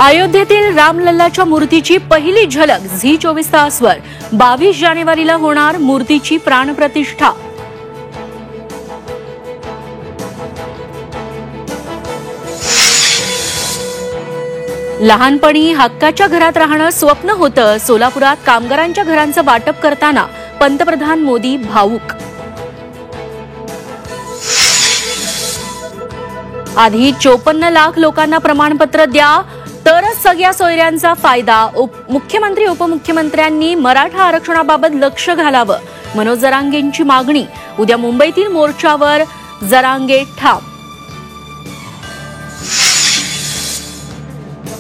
अयोध्येतील रामलल्लाच्या मूर्तीची पहिली झलक झी 24 तासवर 22 जानेवारीला होणार मूर्तीची प्राणप्रतिष्ठा। लहानपणी हक्काच्या घरात राहणं स्वप्न होतं। सोलापुरात कामगारांच्या घरांचं वाटप करताना पंतप्रधान मोदी भावुक। आधी 54 लाख लोकांना प्रमाणपत्र द्या तरच सगळ्या सोयऱ्यांचा फायदा। मुख्यमंत्री उपमुख्यमंत्र्यांनी मराठा आरक्षणाबाबत लक्ष घालावं, मनोज जरांगेंची मागणी। उद्या मुंबईतील मोर्चावर जरांगे ठाम।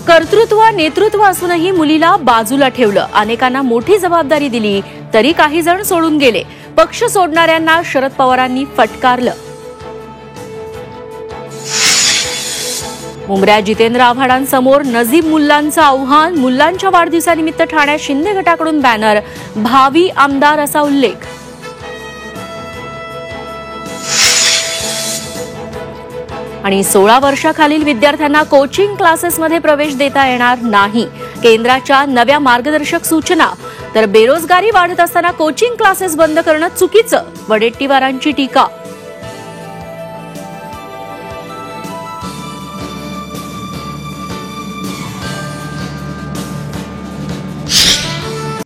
कर्तृत्व नेतृत्व असूनही मुलीला बाजूला ठेवलं, अनेकांना मोठी जबाबदारी दिली तरी काही जण सोडून गेले। पक्ष सोडणाऱ्यांना शरद पवारांनी फटकारलं। मुंबऱ्यात जितेंद्र आव्हाडांसमोर नजीब मुल्लांचं आव्हान। मुल्लांच्या वाढदिवसानिमित्त ठाण्यात शिंदे गटाकडून बॅनर, भावी आमदार असा उल्लेख। आणि 16 वर्षाखालील विद्यार्थ्यांना कोचिंग क्लासेसमध्ये प्रवेश देता येणार नाही, केंद्राच्या नव्या मार्गदर्शक सूचना। तर बेरोजगारी वाढत असताना कोचिंग क्लासेस बंद करणं चुकीचं, वडेट्टीवारांची टीका।